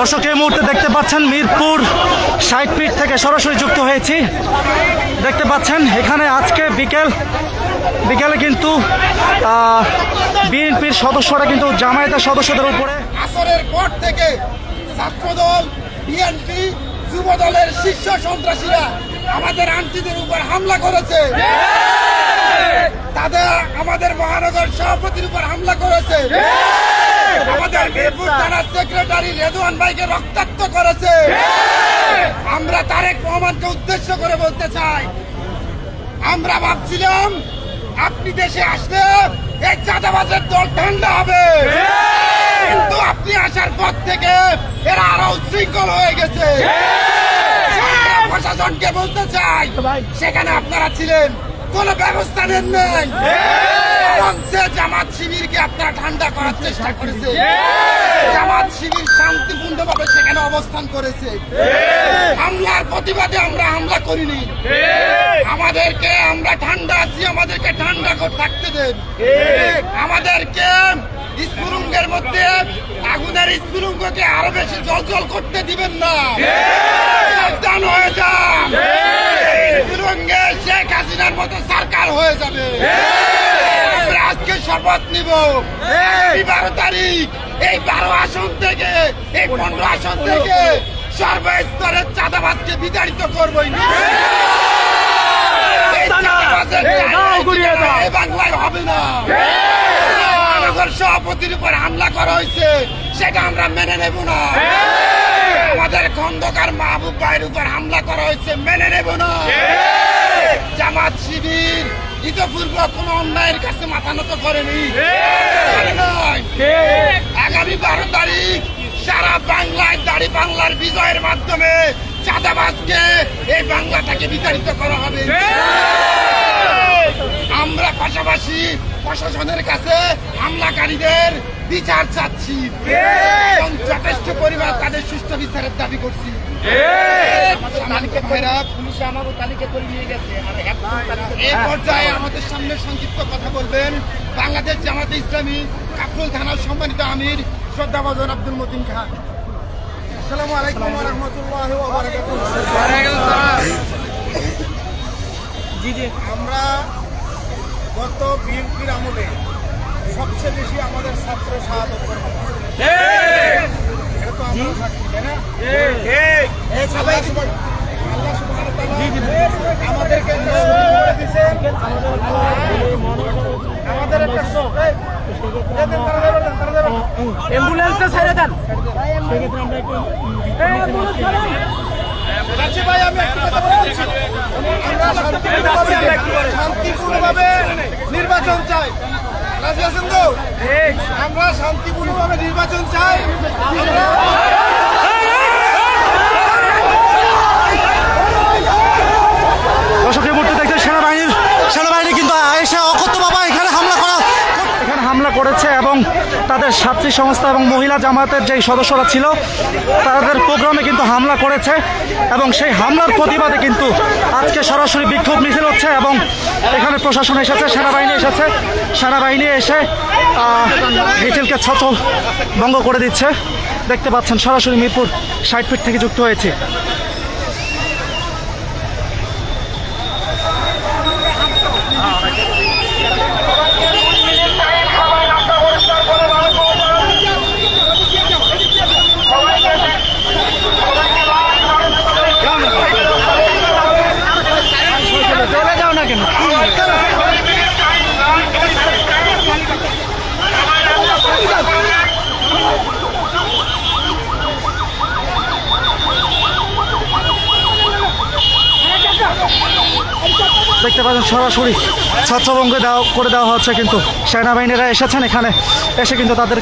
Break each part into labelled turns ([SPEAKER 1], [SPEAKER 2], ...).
[SPEAKER 1] দর্শক এই মুহূর্তে দেখতে পাচ্ছেন মিরপুর ৬০ ফিট থেকে সরাসরি যুক্ত হয়েছি। দেখতে পাচ্ছেন এখানে আজকে বিকেলে কিন্তু বিএনপির সদস্যরা কিন্তু জামায়াতের সদস্যদের উপরে
[SPEAKER 2] আসরের পর থেকে ছাত্রদল, বিএনপি, যুবদলের শীর্ষ সন্ত্রাসীরা আমাদের আন্টিদের উপর হামলা করেছে। তাদের আমাদের মহানগর সভাপতির উপর হামলা করেছে। আমাদের মিরপুর থানার সেক্রেটারি রেদওয়ান ভাইকে রক্তাক্ত করেছে। আমরা তারেক রহমানকে উদ্দেশ্য করে বলতে চাই, আমরা ভাবছিলাম আপনি দেশে আসলে এই চাঁদাবাজের দল ঠান্ডা হবে, কিন্তু আপনি আসার পর থেকে এরা আরো উচ্ছৃঙ্খল হয়ে গেছে। প্রশাসনকে বলতে চাই, সেখানে আপনারা ছিলেন, কোন ব্যবস্থা নেন নাই। জামাত শিবিরকে আপনারা ঠান্ডা করার চেষ্টা করেছে। জামাত শিবির শান্তিপূর্ণভাবে সেখানে অবস্থান করেছে। হামলার প্রতিবাদে আমরা হামলা করিনি। আমাদেরকে আমরা ঠান্ডা আছি, আমাদেরকে ঠান্ডা করে থাকতে দেন। আমাদেরকে স্ফুলিঙ্গের মধ্যে আগুনের স্ফুলিঙ্গকে আরো বেশি জল করতে দিবেন না। সাবধান হয়ে যান, স্ফুলিঙ্গে শেখ হাসিনার মতো সরকার হয়ে যাবে। আমরা আজকে শপথ নিব, 12 তারিখ এই 12 আসন থেকে, এই 15 আসন থেকে সর্বস্তরের চাঁদাবাজকে বিতাড়িত করবই না। বাংলায় হবে না। সভাপতির উপর হামলা করা হয়েছে, সেটা আমরা মেনে নেব না। আমাদের খন্দকার মাহবুব ভাইয়ের উপর হামলা করা হয়েছে, মেনে নেব না। জামাত শিবির ইতপূর্ব কোন অন্যায়ের কাছে মাথা নত করেনি। আগামী 12 তারিখ সারা বাংলায় দাড়ি বাংলার বিজয়ের মাধ্যমে চাঁদাবাজকে এই বাংলাটাকে বিতাড়িত করা হবে। আমরা পাশাপাশি প্রশাসনের কাছে হামলাকারীদের বিচার চাচ্ছি এবং যথেষ্ট পরিমাণ তাদের সুষ্ঠু বিচারের দাবি করছি। এই পর্যায়ে আমাদের সামনে সংক্ষিপ্ত কথা বলবেন বাংলাদেশ জামাতে ইসলামী কাফরুল থানার সম্মানিত আমির শ্রদ্ধাভাজন আব্দুল মতিন খান। আসসালামু আলাইকুম ওয়া রাহমাতুল্লাহি ওয়া বারাকাতুহু। আমরা গত বিএনপির আমলে সবচেয়ে বেশি আমাদের ছাত্র শাহাদত আমাদেরকে অ্যাম্বুলেন্সটা ছেড়ে দেন। ভাই আমি একটা কথা বলছি, শান্তিপূর্ণভাবে নির্বাচন চাই। রাজি আছেন তো? আমরা শান্তিপূর্ণভাবে নির্বাচন চাই।
[SPEAKER 1] দর্শকের মূর্তি দেখতে সেনাবাহিনী কিন্তু এসে অকথ্যভাবে এখানে হামলা করেছে এবং তাদের ছাত্রী সংস্থা এবং মহিলা জামাতের যে সদস্যরা ছিল তাদের প্রোগ্রামে কিন্তু হামলা করেছে এবং সেই হামলার প্রতিবাদে কিন্তু আজকে সরাসরি বিক্ষোভ মিছিল হচ্ছে এবং এখানে প্রশাসন এসেছে, সেনাবাহিনী এসে মিছিলকে ছত্রভঙ্গ করে দিচ্ছে। দেখতে পাচ্ছেন সরাসরি মিরপুর ৬০ ফিট থেকে যুক্ত হয়েছে। দেখতে পাচ্ছেন সরাসরি ছত্রভঙ্গ করে দেওয়া হচ্ছে, কিন্তু সেনাবাহিনীরা এসেছেন এখানে এসে কিন্তু তাদের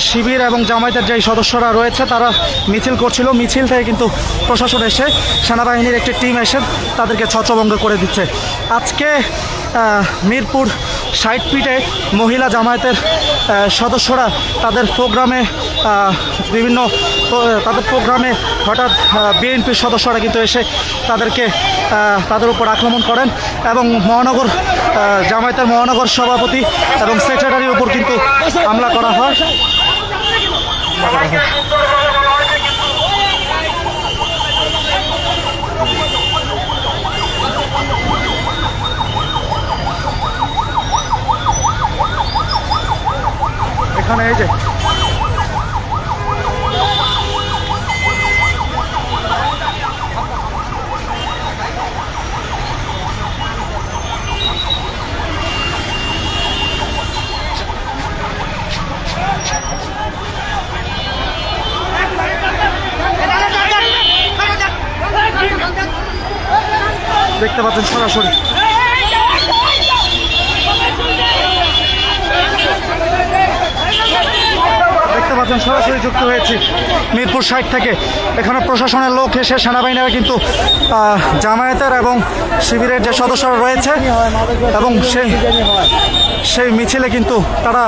[SPEAKER 1] শিবির এবং জামায়াতের যে সদস্যরা রয়েছে তারা মিছিল করছিল। মিছিল থেকে কিন্তু প্রশাসন এসে সেনাবাহিনীর একটি টিম এসে তাদেরকে ছত্রভঙ্গ করে দিচ্ছে। আজকে মিরপুর ৬০ ফিটে মহিলা জামায়াতের সদস্যরা তাদের প্রোগ্রামে হঠাৎ বিএনপির সদস্যরা কিন্তু এসে তাদের উপর আক্রমণ করেন এবং জামায়াতের মহানগর সভাপতি এবং সেক্রেটারির উপর কিন্তু হামলা করা হয়। হামলা করা হয়। এখানে এই যে দেখতে পাচ্ছেন সরাসরি সরাসরি যুক্ত হয়েছি মিরপুর সাইড থেকে। এখানে প্রশাসনের লোক এসে সেনাবাহিনীরা কিন্তু জামায়াতের এবং শিবিরের যে সদস্যরা রয়েছে এবং সেই মিছিলে কিন্তু তারা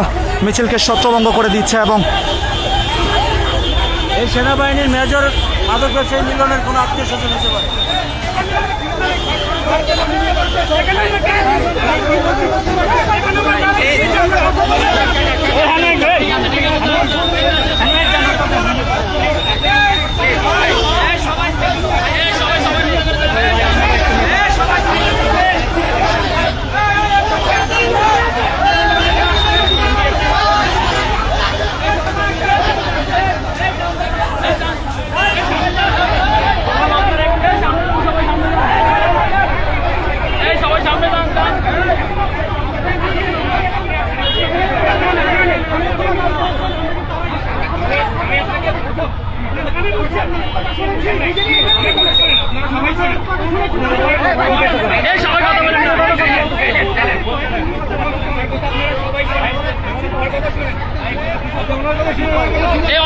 [SPEAKER 1] মিছিলকে ছত্রভঙ্গ করে দিচ্ছে এবং
[SPEAKER 3] এই সেনাবাহিনীর মেজর মাদক ব্যবসায়ী মিলনের কোনো আত্মীয় স্বজন হতে পারে।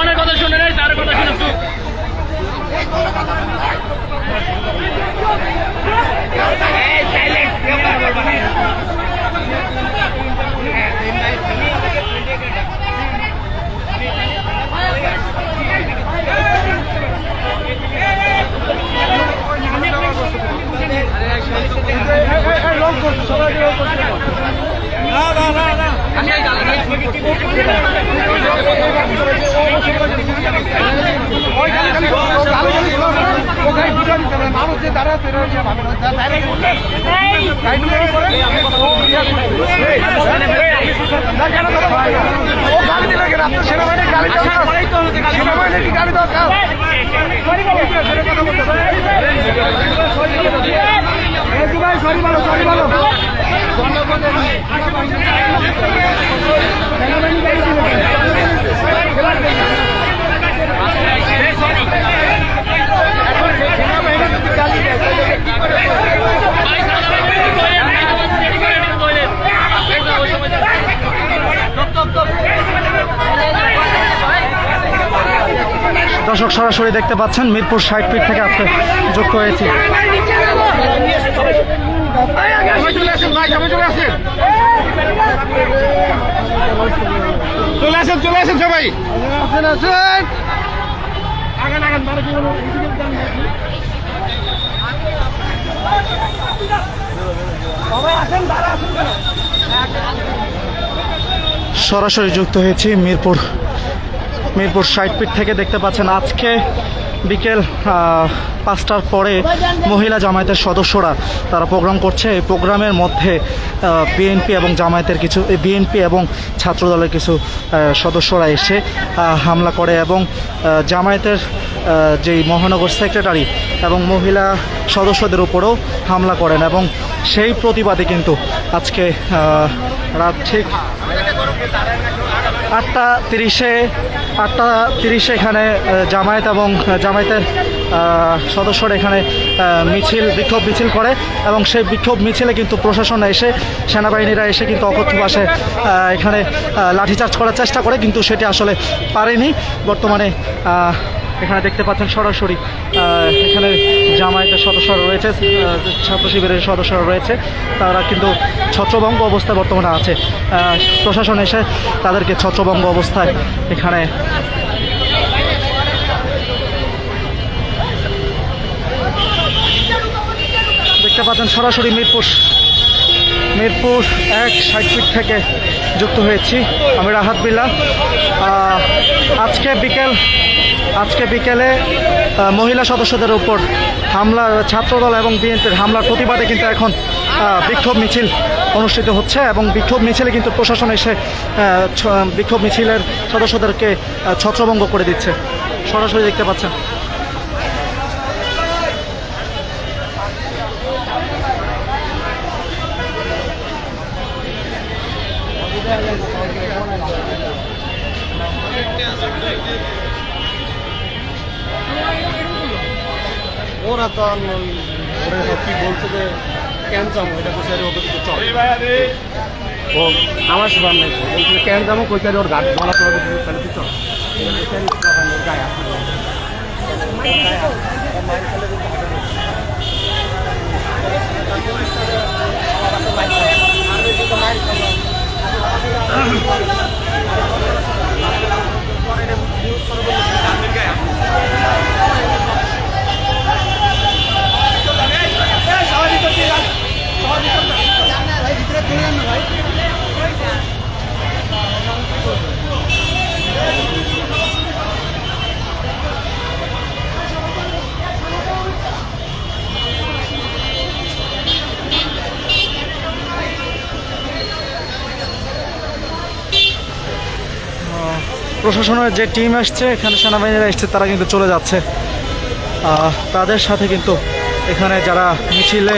[SPEAKER 4] অনেক কথা শুনে নেই, তার কথা শুনে
[SPEAKER 1] দর্শক সরাসরি দেখতে পাচ্ছেন মিরপুর 60 ফিট থেকে আজকে যুক্ত হয়েছি।
[SPEAKER 2] চলে আসেন সবাই।
[SPEAKER 1] সরাসরি যুক্ত হয়েছি মিরপুর 60 ফিট থেকে। দেখতে পাচ্ছেন আজকে বিকেল 5টার পরে মহিলা জামায়াতের সদস্যরা তারা প্রোগ্রাম করছে। এই প্রোগ্রামের মধ্যে বিএনপি এবং জামায়াতের কিছু বিএনপি এবং ছাত্রদলের কিছু সদস্যরা এসে হামলা করে এবং জামায়াতের যেই মহানগর সেক্রেটারি এবং মহিলা সদস্যদের উপরেও হামলা করেন এবং সেই প্রতিবাদে কিন্তু আজকে রাত ঠিক 8:30 এখানে জামায়াত এবং জামায়াতের সদস্যরা এখানে বিক্ষোভ মিছিল করে এবং সেই বিক্ষোভ মিছিলে কিন্তু প্রশাসন এসে সেনাবাহিনীরা এসে কিন্তু অকথ্য ভাষায় এখানে লাঠিচার্জ করার চেষ্টা করে, কিন্তু সেটি আসলে পারেনি। বর্তমানে এখানে দেখতে পাচ্ছেন সরাসরি এখানে জামায়াতের সদস্যরা রয়েছে, ছাত্র শিবিরের সদস্যরা রয়েছে, তারা কিন্তু ছত্রভঙ্গ অবস্থায় বর্তমানে আছে। প্রশাসন এসে তাদেরকে ছত্রভঙ্গ অবস্থায় এখানে দেখতে পাচ্ছেন সরাসরি মিরপুর মিরপুর 1 60 ফিট থেকে যুক্ত হয়েছি আমি রাহাত বিল্লাহ। আজকে বিকেলে মহিলা সদস্যদের উপর হামলা, ছাত্রদল এবং বিএনপির হামলার প্রতিবাদে কিন্তু এখন বিক্ষোভ মিছিল অনুষ্ঠিত হচ্ছে এবং বিক্ষোভ মিছিলে কিন্তু প্রশাসন এসে বিক্ষোভ মিছিলের সদস্যদেরকে ছত্রভঙ্গ করে দিচ্ছে, সরাসরি দেখতে পাচ্ছেন।
[SPEAKER 3] ওরা তো কি বলছে যে কেন যাবো এটা কোথায় ওদের কিছু চলে ও আমার সুবান নেই কেন যাবো কোথায় ওর গাড়ি বলা তো ওদের কিছু তাহলে চল গায়ে
[SPEAKER 1] প্রশাসনের যে টিম আসছে, এখানে সেনাবাহিনীরা এসছে, তারা কিন্তু চলে যাচ্ছে। তাদের সাথে কিন্তু এখানে যারা মিছিলে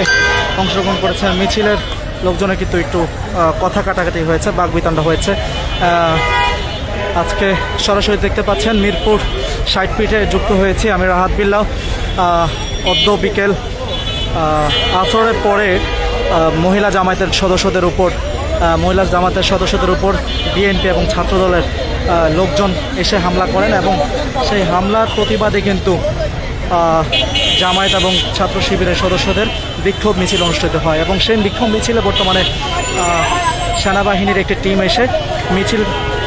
[SPEAKER 1] অংশগ্রহণ করেছেন, মিছিলের লোকজনের কিন্তু একটু কথা কাটাকাটি হয়েছে, বাকবিতণ্ডা হয়েছে। আজকে সরাসরি দেখতে পাচ্ছেন মিরপুর 60 ফিটে যুক্ত হয়েছি আমি রাহাত বিল্লাহ। অদ্য বিকেল আসরের পরে মহিলা জামায়াতের সদস্যদের উপর বিএনপি এবং ছাত্রদলের লোকজন এসে হামলা করেন এবং সেই হামলার প্রতিবাদে কিন্তু জামায়াত এবং ছাত্র শিবিরের সদস্যদের বিক্ষোভ মিছিল অনুষ্ঠিত হয় এবং সেই বিক্ষোভ মিছিলে বর্তমানে সেনাবাহিনীর একটি টিম এসে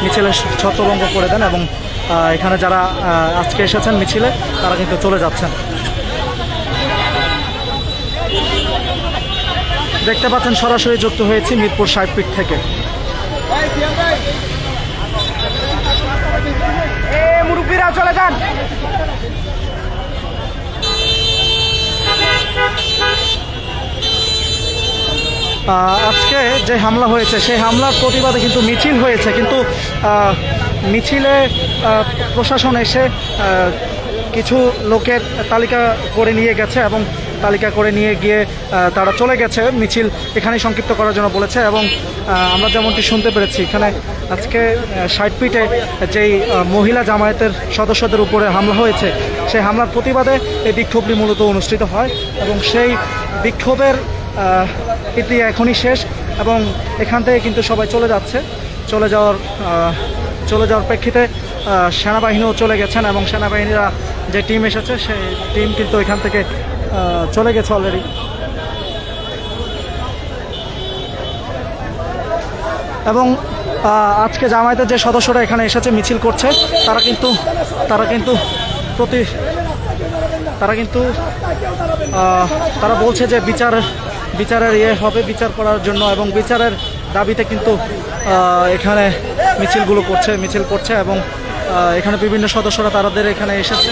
[SPEAKER 1] মিছিলের ছত্রভঙ্গ করে দেন এবং এখানে যারা আজকে এসেছেন মিছিলে তারা কিন্তু চলে যাচ্ছেন। দেখতে পাচ্ছেন সরাসরি যুক্ত হয়েছি মিরপুর 60 ফিট থেকে।
[SPEAKER 2] মুরব্বীরা চলে যান।
[SPEAKER 1] আজকে যে হামলা হয়েছে সেই হামলার প্রতিবাদে কিন্তু মিছিল হয়েছে, কিন্তু মিছিলে প্রশাসন এসে কিছু লোকের তালিকা করে নিয়ে গেছে এবং তালিকা করে নিয়ে গিয়ে তারা চলে গেছে, মিছিল এখানেই সংক্ষিপ্ত করার জন্য বলেছে। এবং আমরা যেমনটি শুনতে পেরেছি, এখানে আজকে 60 ফিটে যেই মহিলা জামায়াতের সদস্যদের উপরে হামলা হয়েছে সেই হামলার প্রতিবাদে এই বিক্ষোভটি মূলত অনুষ্ঠিত হয় এবং সেই বিক্ষোভের ইতি এখনই শেষ এবং এখান থেকে কিন্তু সবাই চলে যাচ্ছে। চলে যাওয়ার প্রেক্ষিতে সেনাবাহিনীও চলে গেছেন এবং সেনাবাহিনীরা যে টিম এসেছে সেই টিম কিন্তু এখান থেকে চলে গেছে অলরেডি। এবং আজকে জামায়াতের যে সদস্যরা এখানে এসেছে মিছিল করছে, তারা বলছে যে বিচারের হবে, বিচার করার জন্য এবং বিচারের দাবিতে কিন্তু এখানে মিছিল করছে এবং এখানে বিভিন্ন সদস্যরা তাদের এখানে এসেছে।